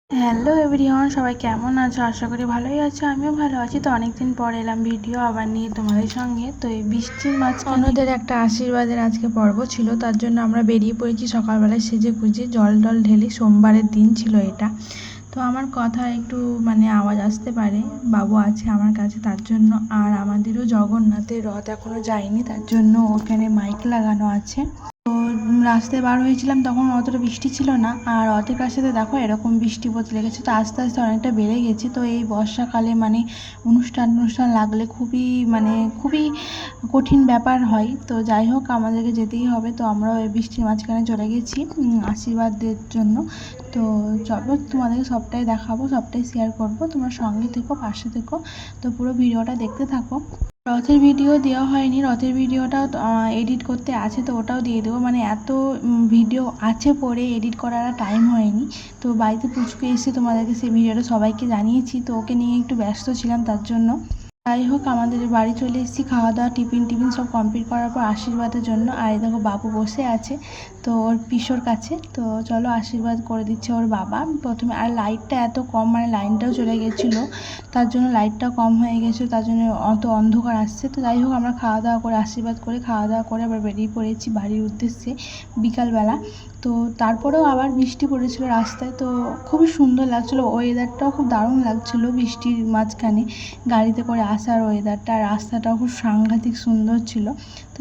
Hello everyone, সবাই কেমন আছো? আশা করি ভালোই আছো। আমিও ভালো আছি। তো অনেকদিন পর এলাম ভিডিও আবার নিয়ে তোমাদের সঙ্গে। তো এই বৃষ্টির মাঝখানে ওদের একটা আশীর্বাদের আজকে পর্ব ছিল, তার জন্য আমরা বেরিয়ে পড়েছি সকালবেলায় সেজে গুজে, জল টল ঢেলে। সোমবারের দিন ছিল এটা। তো আমার কথা একটু আওয়াজ আসতে পারে, বাবু আছে আমার কাছে তার জন্য। আর আমাদেরও জগন্নাথের রথ এখনো যায়নি, তার জন্য ওখানে মাইক লাগানো আছে। তো রাস্তায় বার হয়েছিলাম, তখন অতটা বৃষ্টি ছিল না। আর রথের কাছে তো দেখো এরকম বৃষ্টি পড়তে লেগেছে। তো আস্তে আস্তে অনেকটা বেড়ে গেছে। তো এই বর্ষাকালে অনুষ্ঠান লাগলে খুবই কঠিন ব্যাপার হয়। তো যাই হোক, আমাদেরকে যেতেই হবে। তো আমরাও এই বৃষ্টির মাঝখানে চলে গেছি আশীর্বাদের জন্য। তো চলো তোমাদেরকে সবটাই দেখাবো, সবটাই শেয়ার করব। তোমরা সঙ্গে থেকো, পাশে থেকো। তো পুরো ভিডিওটা দেখতে থাকো। রথের ভিডিও দেওয়া হয়নি, রথের ভিডিওটাও এডিট করতে আছে, তো ওটাও দিয়ে দেবো। এত ভিডিও আছে পরে এডিট করার টাইম হয়নি। তো বাড়িতে পুচকু এসে তোমাদেরকে সেই ভিডিওটা সবাইকে জানিয়েছি। তো ওকে নিয়ে একটু ব্যস্ত ছিলাম তার জন্য। যাই হোক, আমাদের বাড়ি চলে এসেছি, খাওয়া দাওয়া টিফিন সব কমপ্লিট করার পর আশীর্বাদের জন্য। আর এই দেখো বাবু বসে আছে তো ওর পিসোর কাছে। তো চলো আশীর্বাদ করে দিচ্ছে ওর বাবা প্রথমে। আর লাইটটা এত কম, লাইনটাও চলে গেছিলো, তার জন্য লাইটটা কম হয়ে গেছিলো, তার জন্য অত অন্ধকার আসছে। তো যাই হোক, আমরা খাওয়া দাওয়া করে আশীর্বাদ করে খাওয়া দাওয়া করে আবার বেরিয়ে পড়েছি বাড়ির উদ্দেশ্যে বিকালবেলা। তো তারপরেও আবার বৃষ্টি পড়েছিল রাস্তায়। তো খুবই সুন্দর লাগছিলো, ওয়েদারটাও খুব দারুণ লাগছিলো বৃষ্টির মাঝখানে গাড়িতে করে আসার ওয়েদারটা। রাস্তাটাও খুব সাংঘাতিক সুন্দর ছিল। তো